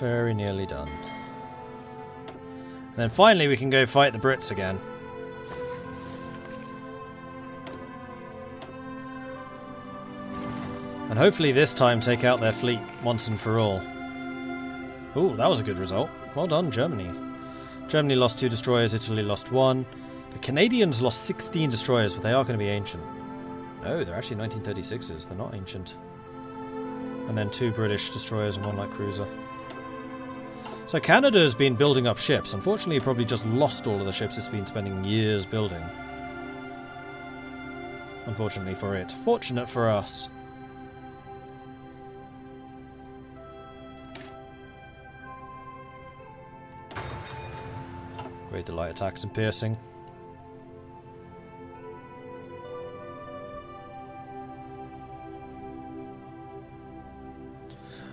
Very nearly done. And then finally we can go fight the Brits again. And hopefully this time take out their fleet once and for all. Ooh, that was a good result. Well done, Germany. Germany lost 2 destroyers, Italy lost 1. The Canadians lost 16 destroyers, but they are going to be ancient. No, they're actually 1936s. They're not ancient. And then 2 British destroyers and 1 light cruiser. So Canada's been building up ships. Unfortunately, it probably just lost all of the ships it's been spending years building. Unfortunately for it. Fortunate for us. Great the light attacks and piercing.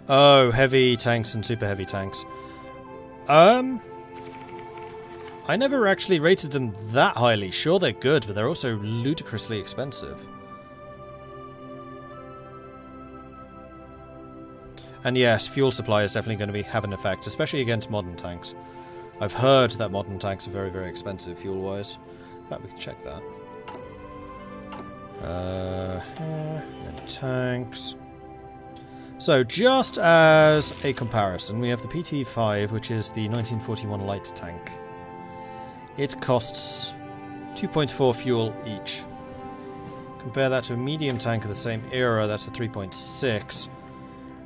Oh, heavy tanks and super heavy tanks. I never actually rated them that highly. Sure, they're good, but they're also ludicrously expensive. And yes, fuel supply is definitely going to have an effect, especially against modern tanks. I've heard that modern tanks are very, very expensive fuel-wise. In fact, we can check that. And tanks. So, just as a comparison, we have the PT-5, which is the 1941 light tank. It costs 2.4 fuel each. Compare that to a medium tank of the same era, that's a 3.6.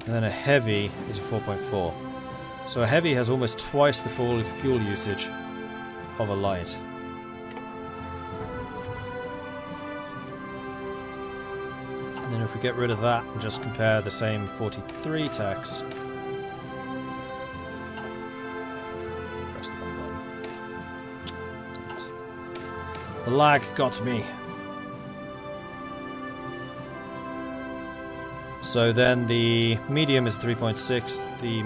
And then a heavy is a 4.4. So a heavy has almost twice the fuel usage of a light. And then if we get rid of that and just compare the same 43 tax. Press the button. The lag got me. So then the medium is 3.6, the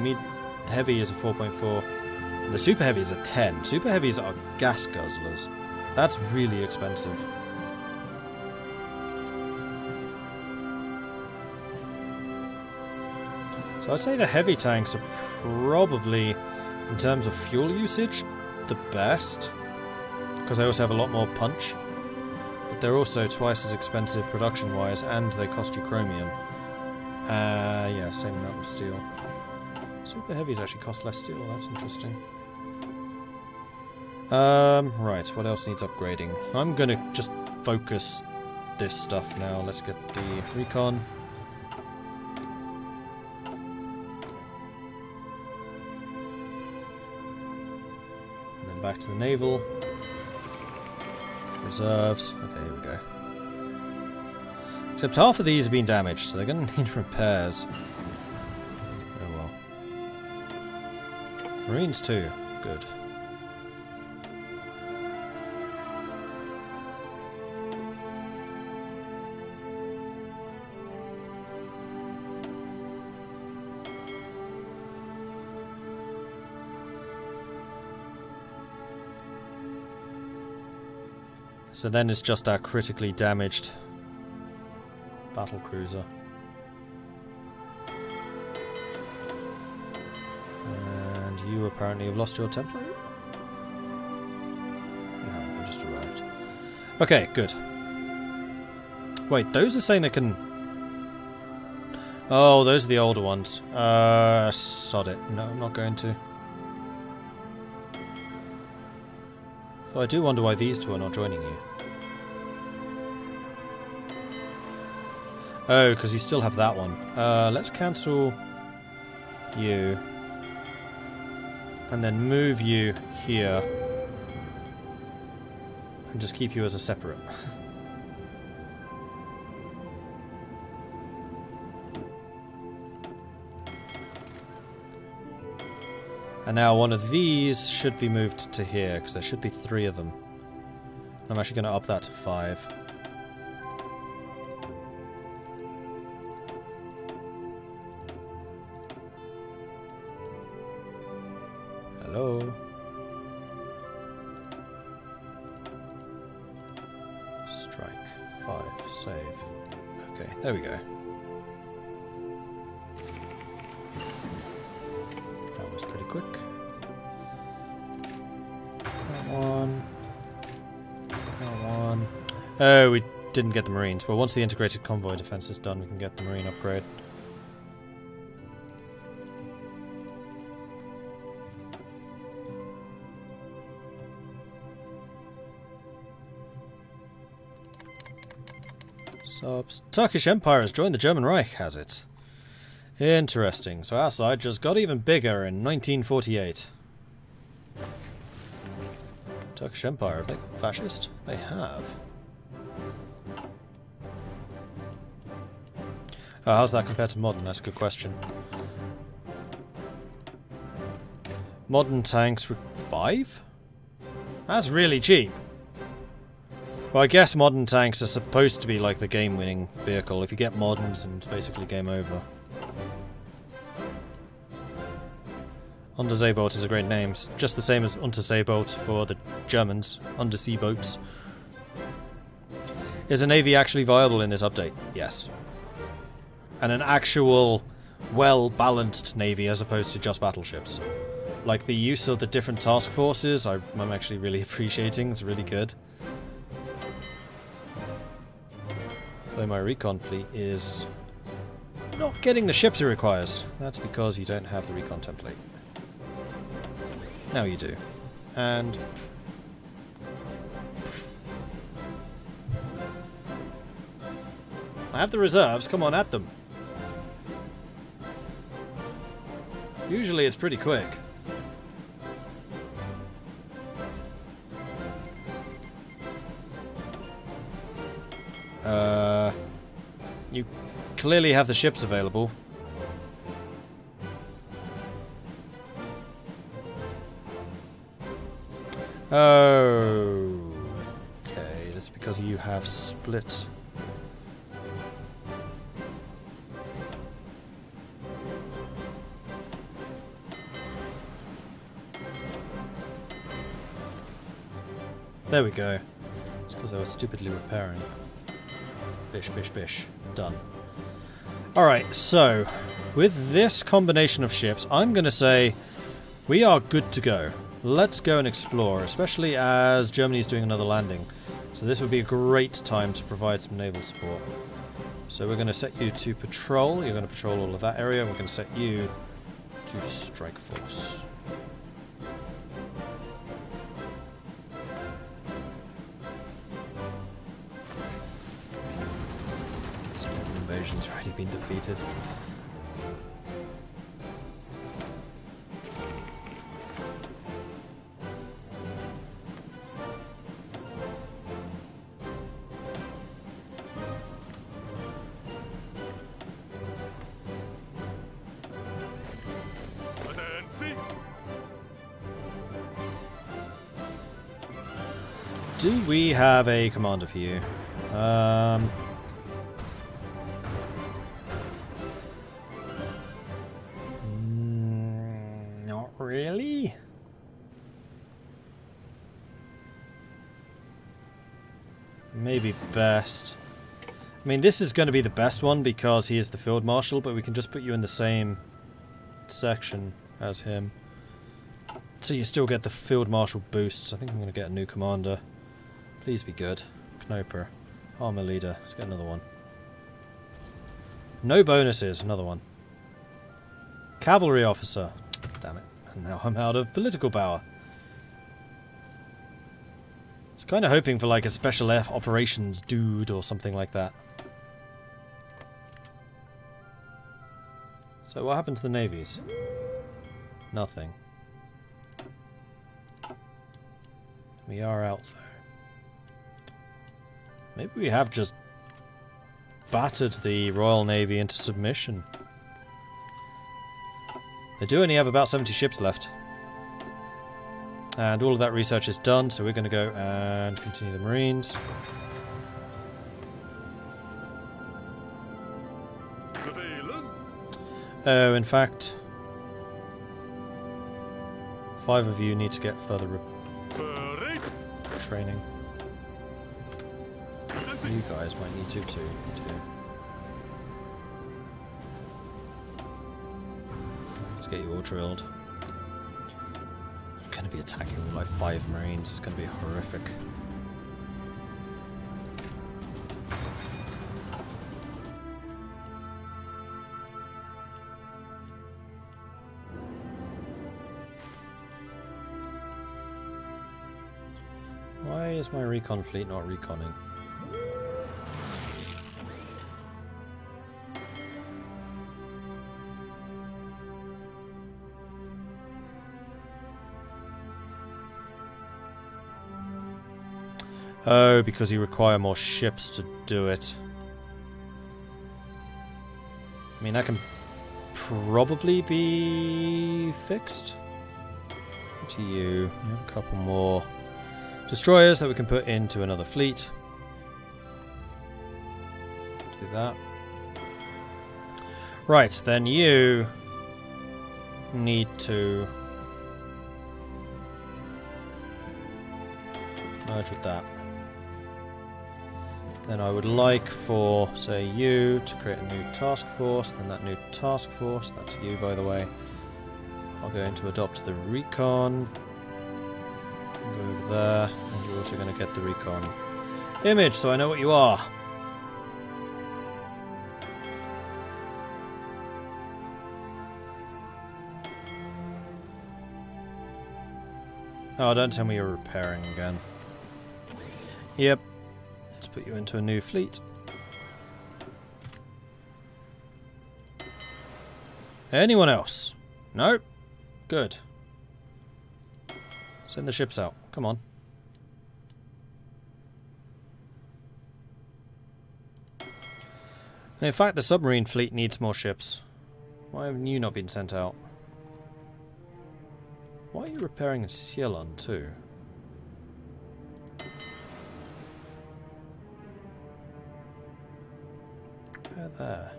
heavy is a 4.4, the super heavy is a 10. Super heavies are gas guzzlers. That's really expensive. So I'd say the heavy tanks are probably, in terms of fuel usage, the best. Because they also have a lot more punch. But they're also twice as expensive production-wise, and they cost you chromium. Yeah, same amount of steel. Super heavies actually cost less steel, that's interesting. Right, what else needs upgrading? I'm gonna just focus this stuff now. Let's get the recon. And then back to the naval. Reserves. Okay, here we go. Except half of these have been damaged, so they're gonna need repairs. Marines too. Good. So then it's just our critically damaged battle cruiser. You apparently have lost your template? Yeah, they just arrived. Okay, good. Wait, those are saying they can... Oh, those are the older ones. Sod it. No, I'm not going to. So I do wonder why these two are not joining you. Oh, because you still have that one. Let's cancel you. And then move you here. And just keep you as a separate. And now one of these should be moved to here, because there should be 3 of them. I'm actually going to up that to 5. Hello? Strike. 5. Save. Okay, there we go. That was pretty quick. That one. That one. Oh, we didn't get the Marines. Well, once the integrated convoy defense is done, we can get the Marine upgrade. Subs. Turkish Empire has joined the German Reich, has it? Interesting. So our side just got even bigger in 1948. Turkish Empire, have they gone fascist? They have. Oh, how's that compared to modern? That's a good question. Modern tanks 5? That's really cheap. Well, I guess modern tanks are supposed to be like the game-winning vehicle. If you get moderns, and it's basically game over. Unterseeboot is a great name. It's just the same as Unterseeboot for the Germans. Undersea boats. Is a navy actually viable in this update? Yes. And an actual, well-balanced navy as opposed to just battleships. Like the use of the different task forces, I'm actually really appreciating. It's really good. Though my recon fleet is not getting the ships it requires. That's because you don't have the recon template. Now you do. And... I have the reserves, come on, at them. Usually it's pretty quick. You clearly have the ships available. Oh, okay, that's because you have split. There we go. It's because I was stupidly repairing. Bish, bish, bish. Done. Alright, so, with this combination of ships, I'm going to say we are good to go. Let's go and explore, especially as Germany is doing another landing. So this would be a great time to provide some naval support. So we're going to set you to patrol. You're going to patrol all of that area. We're going to set you to strike force. Invasion's already been defeated. Do we have a commander for you? Not really. Maybe best. I mean, this is going to be the best one because he is the field marshal, but we can just put you in the same section as him. So you still get the field marshal boosts. I think I'm going to get a new commander. Please be good. Knoper. Armor leader. Let's get another one. No bonuses. Another one. Cavalry officer. Damn it. And now I'm out of political power. I was kind of hoping for like a special operations dude or something like that. So what happened to the navies? Nothing. We are out though. Maybe we have just battered the Royal Navy into submission. They do only have about 70 ships left. And all of that research is done, so we're going to go and continue the Marines. Oh, in fact, 5 of you need to get further training. You guys might need to too. Let's get you all drilled. be attacking with like 5 Marines. It's going to be horrific. Why is my recon fleet not reconning? Oh, because you require more ships to do it. I mean, that can probably be fixed. Up to you. We have a couple more destroyers that we can put into another fleet. Do that. Right, then you need to merge with that. Then I would like for, say, you to create a new task force. Then that new task force, that's you by the way. I'll go into adopt the recon. Go over there, and you're also going to get the recon image, so I know what you are. Oh, don't tell me you're repairing again. Yep. Let's put you into a new fleet. Anyone else? Nope. Good. Send the ships out. Come on. And in fact, the submarine fleet needs more ships. Why have you not been sent out? Why are you repairing a Cielon too? Repair there.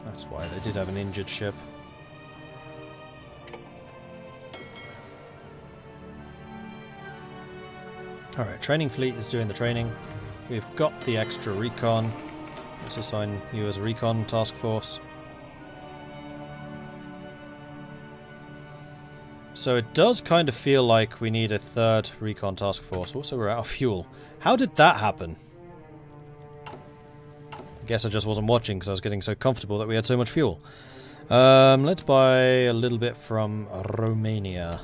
That's why they did have an injured ship. Alright, training fleet is doing the training. We've got the extra recon. Let's assign you as a recon task force. So it does kind of feel like we need a third recon task force. Also, we're out of fuel. How did that happen? I guess I just wasn't watching because I was getting so comfortable that we had so much fuel. Let's buy a little bit from Romania.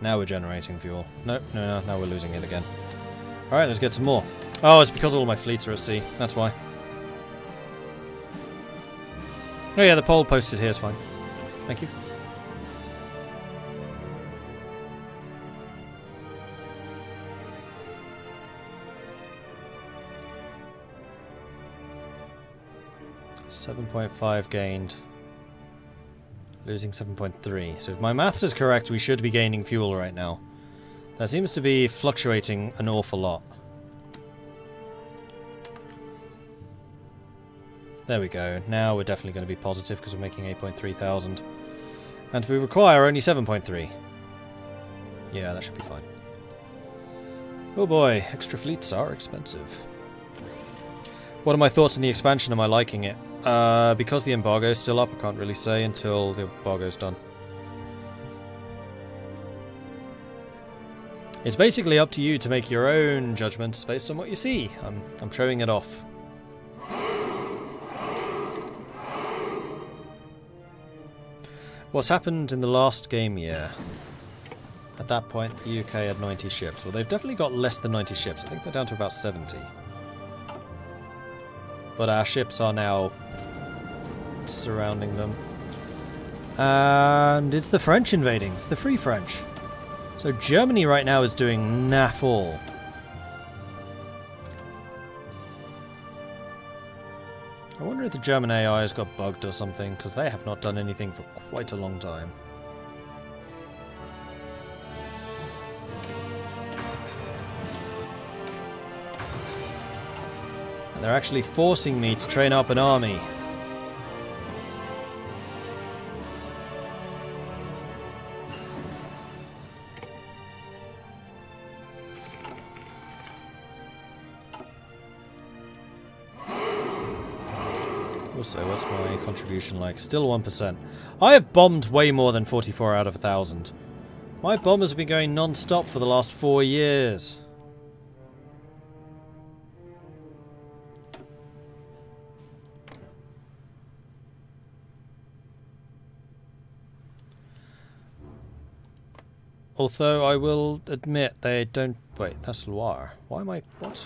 Now we're generating fuel. No, now we're losing it again. Alright, let's get some more. Oh, it's because all my fleets are at sea. That's why. Oh yeah, the pole posted here is fine. Thank you. $7.5 gained. Losing 7.3. So if my maths is correct, we should be gaining fuel right now. That seems to be fluctuating an awful lot. There we go. Now we're definitely going to be positive because we're making 8.3 thousand. And we require only 7.3. Yeah, that should be fine. Oh boy, extra fleets are expensive. What are my thoughts on the expansion? Am I liking it? Because the embargo is still up, I can't really say until the embargo's done. It's basically up to you to make your own judgments based on what you see. I'm showing it off. What's happened in the last game year? At that point, the UK had 90 ships. Well, they've definitely got less than 90 ships. I think they're down to about 70. But our ships are now surrounding them. And it's the French invading. It's the Free French. So Germany right now is doing naval. I wonder if the German AI has got bugged or something, because they have not done anything for quite a long time. And they're actually forcing me to train up an army. Also, what's my contribution like? Still 1%. I have bombed way more than 44 out of 1,000. My bombers have been going non-stop for the last 4 years. Although I will admit they don't... Wait, that's Loire. Why am I... What?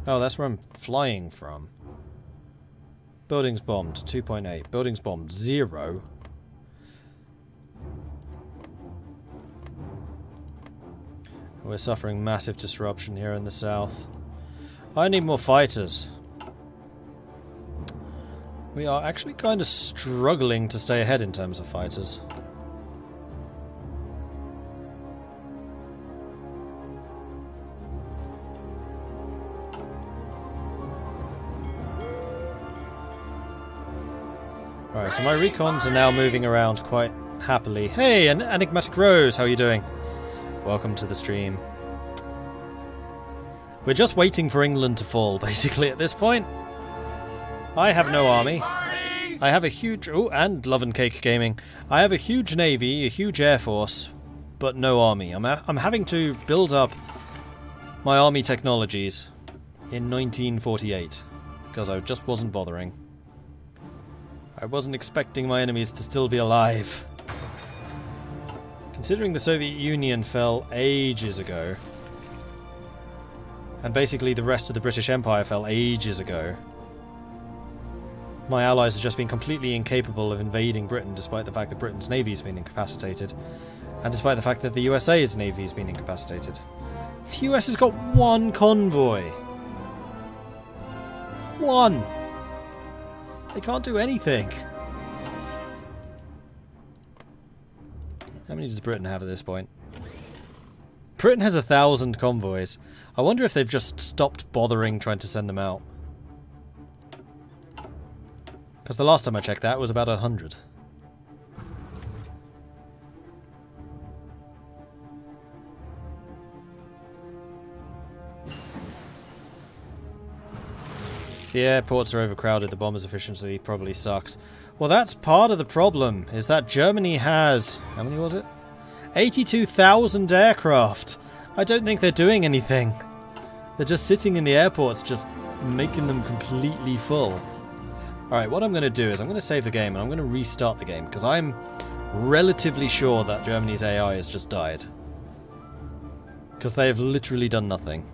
Oh, that's where I'm flying from. Buildings bombed, 2.8. Buildings bombed, 0. We're suffering massive disruption here in the south. I need more fighters. We are actually kind of struggling to stay ahead in terms of fighters. Alright, so my recons are now moving around quite happily. Hey, Enigmatic Rose, how are you doing? Welcome to the stream. We're just waiting for England to fall, basically, at this point. I have no army. I have a huge... Oh, and Love and Cake Gaming. I have a huge navy, a huge air force, but no army. I'm having to build up my army technologies in 1948, because I just wasn't bothering. I wasn't expecting my enemies to still be alive. Considering the Soviet Union fell ages ago, and basically the rest of the British Empire fell ages ago, my allies have just been completely incapable of invading Britain, despite the fact that Britain's navy's been incapacitated, and despite the fact that the USA's navy's been incapacitated. The US has got one convoy! One! They can't do anything. How many does Britain have at this point? Britain has 1,000 convoys. I wonder if they've just stopped bothering trying to send them out. Because the last time I checked that was about 100. If the airports are overcrowded, the bombers' efficiency probably sucks. Well, that's part of the problem, is that Germany has... How many was it? 82,000 aircraft! I don't think they're doing anything. They're just sitting in the airports, just making them completely full. Alright, what I'm going to do is I'm going to save the game and I'm going to restart the game, because I'm relatively sure that Germany's AI has just died. Because they have literally done nothing.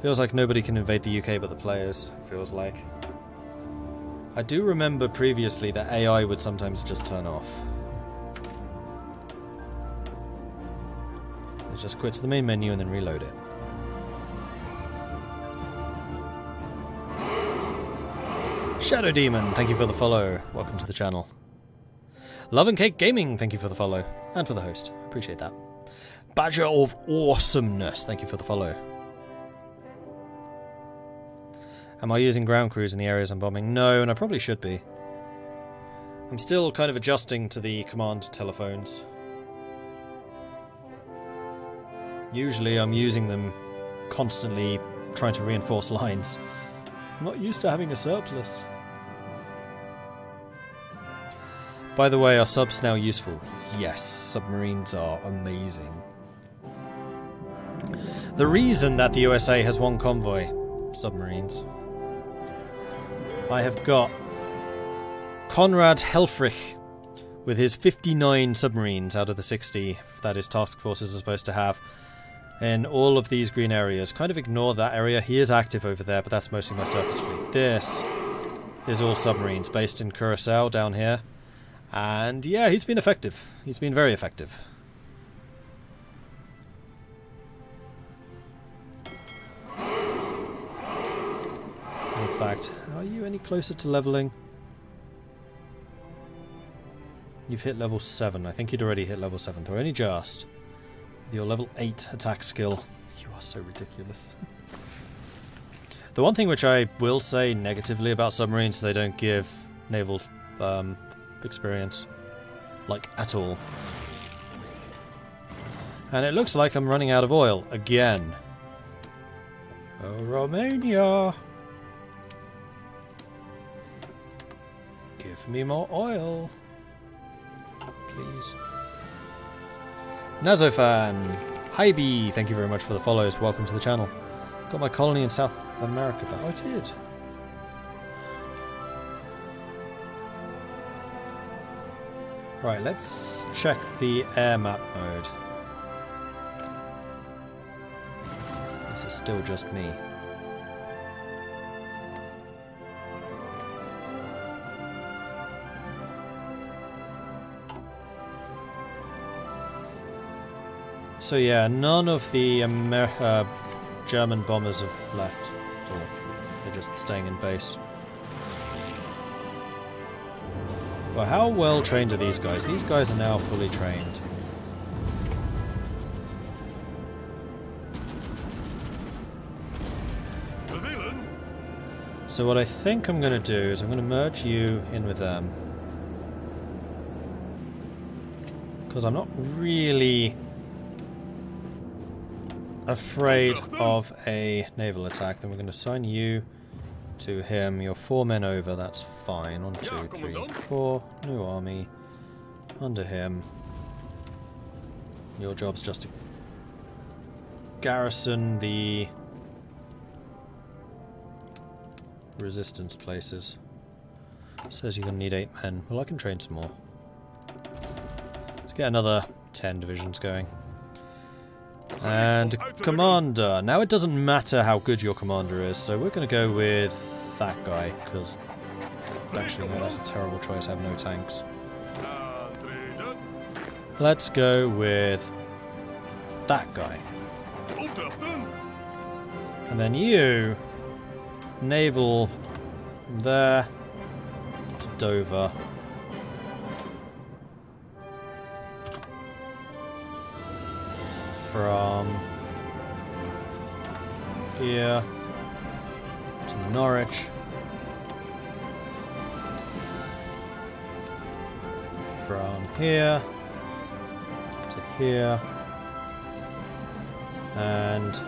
Feels like nobody can invade the UK but the players, feels like. I do remember previously that AI would sometimes just turn off. Let's just quit to the main menu and then reload it. Shadow Demon, thank you for the follow. Welcome to the channel. Love and Cake Gaming, thank you for the follow. And for the host. Appreciate that. Badger of Awesomeness, thank you for the follow. Am I using ground crews in the areas I'm bombing? No, and I probably should be. I'm still kind of adjusting to the command telephones. Usually I'm using them constantly trying to reinforce lines. I'm not used to having a surplus. By the way, are subs now useful? Yes, submarines are amazing. The reason that the USA has one convoy, submarines. I have got Konrad Helfrich with his 59 submarines out of the 60 that his task forces are supposed to have in all of these green areas. Kind of ignore that area. He is active over there, but that's mostly my surface fleet. This is all submarines based in Curacao down here. And yeah, he's been effective. He's been very effective. In fact, are you any closer to leveling? You've hit level 7. I think you'd already hit level 7. Or only just. With your level 8 attack skill. You are so ridiculous. The one thing which I will say negatively about submarines, they don't give naval experience. Like, at all. And it looks like I'm running out of oil. Again. Oh, Romania! Give me more oil. Please. Nazofan! Hi B! Thank you very much for the follows. Welcome to the channel. Got my colony in South America back. Oh, I did. Right, let's check the air map mode. This is still just me. So yeah, none of the German bombers have left at all. They're just staying in base. Well, how well trained are these guys? These guys are now fully trained. So what I think I'm going to do is I'm going to merge you in with them. Because I'm not really afraid of a naval attack. Then we're going to assign you to him. You're 4 men over, that's fine. 1, 2, 3, 4. New army. Under him. Your job's just to garrison the resistance places. Says you're going to need 8 men. Well, I can train some more. Let's get another 10 divisions going. And commander. Now it doesn't matter how good your commander is, so we're going to go with that guy, because actually no, that's a terrible choice. I have no tanks. Let's go with that guy. And then you, naval from there to Dover. From here to Norwich. From here to here. And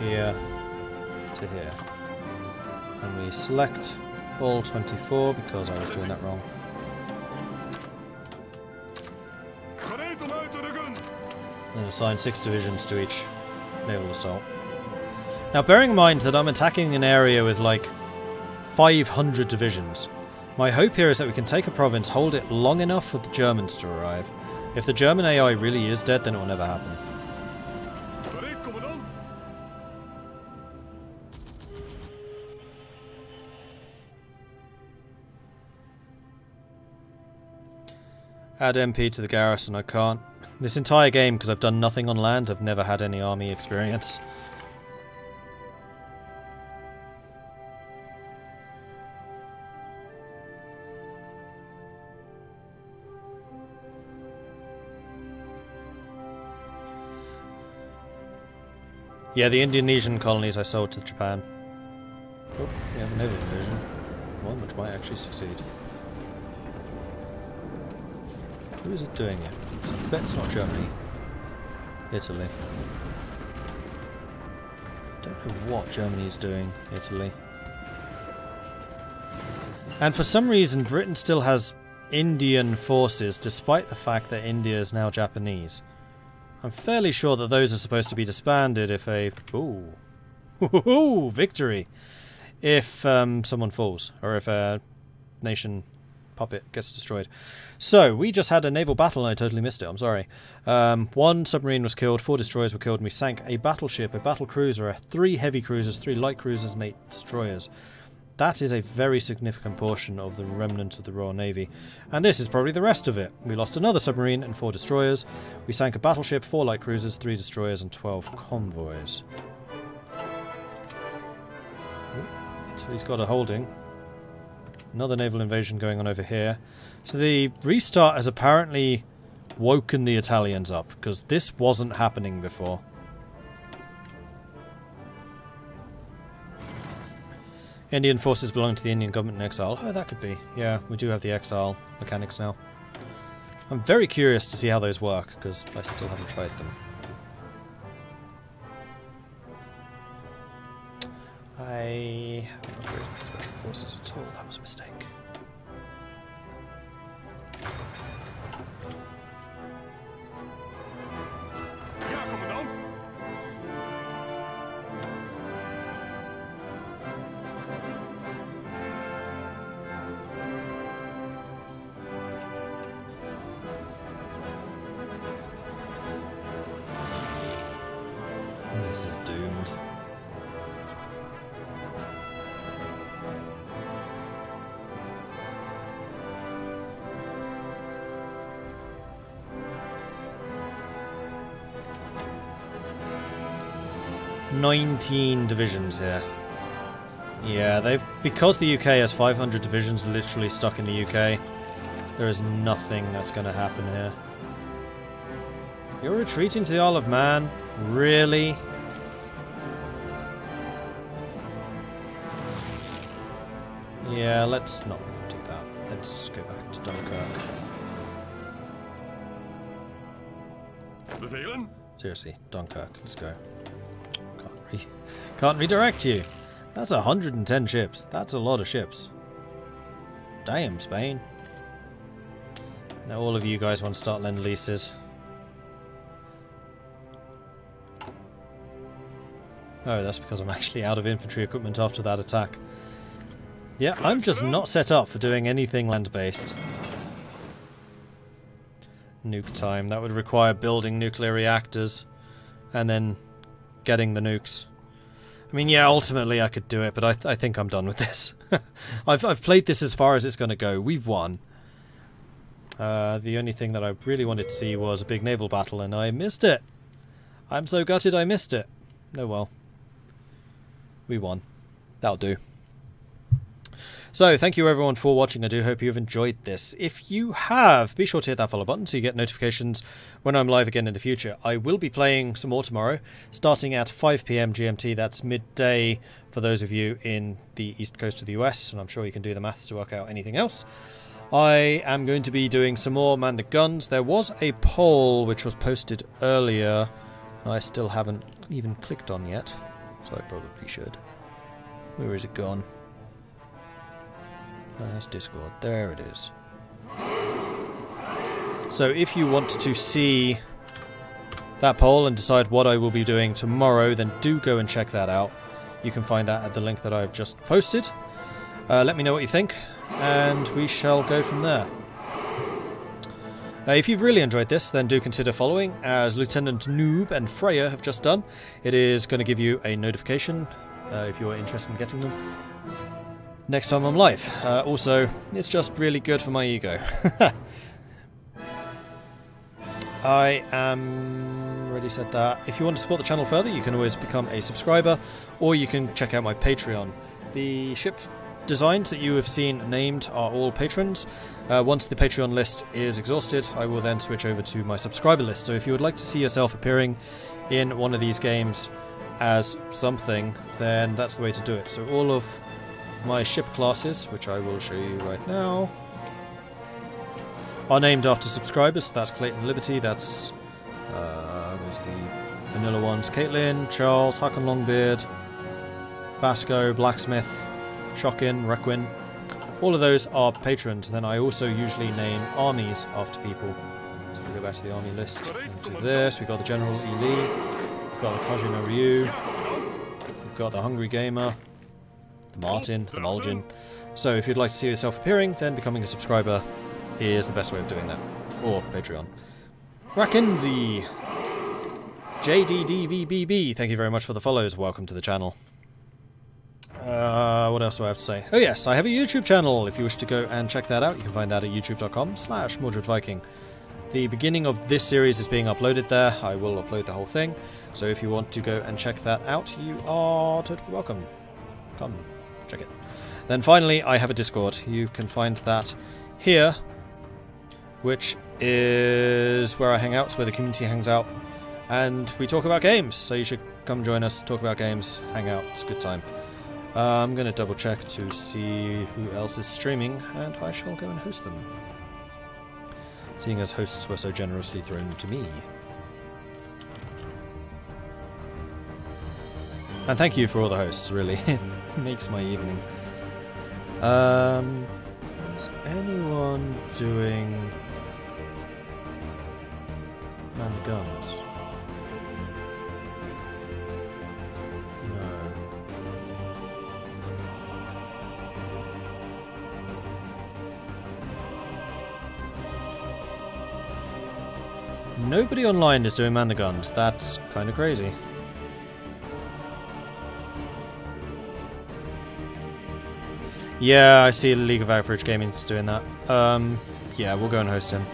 here to here. And we select all 24 because I was doing that wrong. And assign 6 divisions to each naval assault. Now, bearing in mind that I'm attacking an area with like 500 divisions, my hope here is that we can take a province, hold it long enough for the Germans to arrive. If the German AI really is dead, then it will never happen. Add MP to the garrison, I can't. This entire game, because I've done nothing on land, I've never had any army experience. Yeah, the Indonesian colonies I sold to Japan. Oh, we have a naval invasion. One which might actually succeed. Who is it doing it? I bet it's not Germany. Italy. Don't know what Germany is doing, Italy. And for some reason Britain still has Indian forces despite the fact that India is now Japanese. I'm fairly sure that those are supposed to be disbanded if a... Ooh. Ooh, victory! If someone falls, or if a nation puppet gets destroyed. So, we just had a naval battle and I totally missed it, I'm sorry. 1 submarine was killed, 4 destroyers were killed, and we sank a battleship, a battle cruiser, 3 heavy cruisers, 3 light cruisers, and 8 destroyers. That is a very significant portion of the remnant of the Royal Navy. And this is probably the rest of it. We lost another submarine and 4 destroyers. We sank a battleship, 4 light cruisers, 3 destroyers, and 12 convoys. Italy's got a holding. Another naval invasion going on over here. So the restart has apparently woken the Italians up, because this wasn't happening before. Indian forces belong to the Indian government in exile. Oh, that could be. Yeah, we do have the exile mechanics now. I'm very curious to see how those work, because I still haven't tried them. I haven't upgraded my special forces at all. That was a mistake. This is doomed. "19 divisions here." Yeah, because the UK has 500 divisions literally stuck in the UK, there is nothing that's going to happen here. You're retreating to the Isle of Man? Really? Yeah, let's not do that. Let's go back to Dunkirk. Befehlen? Seriously, Dunkirk, let's go. Can't redirect you. That's 110 ships. That's a lot of ships. Damn, Spain. Now all of you guys want to start lend-leases. Oh, that's because I'm actually out of infantry equipment after that attack. Yeah, I'm just not set up for doing anything land-based. Nuke time. That would require building nuclear reactors and then getting the nukes. I mean, yeah, ultimately I could do it, but I think I'm done with this. I've played this as far as it's going to go. We've won. The only thing that I really wanted to see was a big naval battle, and I missed it. I'm so gutted I missed it. Oh well. We won. That'll do. So, thank you everyone for watching. I do hope you've enjoyed this. If you have, be sure to hit that follow button so you get notifications when I'm live again in the future. I will be playing some more tomorrow, starting at 5 PM GMT. That's midday for those of you in the east coast of the US, and I'm sure you can do the maths to work out anything else. I am going to be doing some more Man the Guns. There was a poll which was posted earlier, and I still haven't even clicked on yet, so I probably should. Where is it gone? That's Discord. There it is. So if you want to see that poll and decide what I will be doing tomorrow, then do go and check that out. You can find that at the link that I've just posted. Let me know what you think, and we shall go from there. If you've really enjoyed this, then do consider following, as Lieutenant Noob and Freya have just done. It is going to give you a notification if you're interested in getting them next time I'm live. Also, it's just really good for my ego. I am already said that. If you want to support the channel further, you can always become a subscriber, or you can check out my Patreon. The ship designs that you have seen named are all patrons. Once the Patreon list is exhausted, I will then switch over to my subscriber list. So if you would like to see yourself appearing in one of these games as something, then that's the way to do it. So all of my ship classes, which I will show you right now, are named after subscribers. That's Clayton Liberty, that's those are the vanilla ones: Caitlin, Charles, Hakon Longbeard, Vasco, Blacksmith, Shockin, Requin. All of those are patrons. And then I also usually name armies after people. So we go back to the army list and do this. We've got the General E. Lee, we've got the Kajino Ryu, we've got the Hungry Gamer, Martin, the Mulgin. So if you'd like to see yourself appearing, then becoming a subscriber is the best way of doing that. Or Patreon. Rakenzi, JDDVBB, thank you very much for the follows. Welcome to the channel. What else do I have to say? Oh yes, I have a YouTube channel. If you wish to go and check that out, you can find that at youtube.com/Mordred Viking. The beginning of this series is being uploaded there. I will upload the whole thing. So if you want to go and check that out, you are totally welcome. Come. Check it. Then finally, I have a Discord. You can find that here, which is where I hang out. It's where the community hangs out, and we talk about games. So you should come join us, talk about games, hang out. It's a good time. I'm going to double check to see who else is streaming, and I shall go and host them, seeing as hosts were so generously thrown to me. And thank you for all the hosts, really. It makes my evening. Is anyone doing manned guns? No. Nobody online is doing man the guns. That's kind of crazy. Yeah, I see League of Average Gaming's doing that. Yeah, we'll go and host him.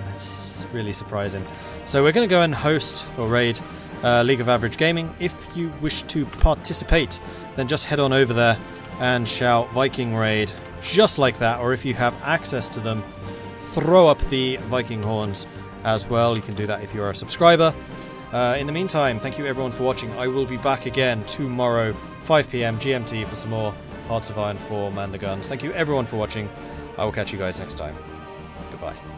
That's really surprising. So we're going to go and host or raid League of Average Gaming. If you wish to participate, then just head on over there and shout Viking raid, just like that. Or if you have access to them, throw up the Viking horns as well. You can do that if you are a subscriber. In the meantime, thank you everyone for watching. I will be back again tomorrow, 5 PM GMT, for some more Hearts of Iron 4 Man the Guns. Thank you everyone for watching. I will catch you guys next time. Goodbye.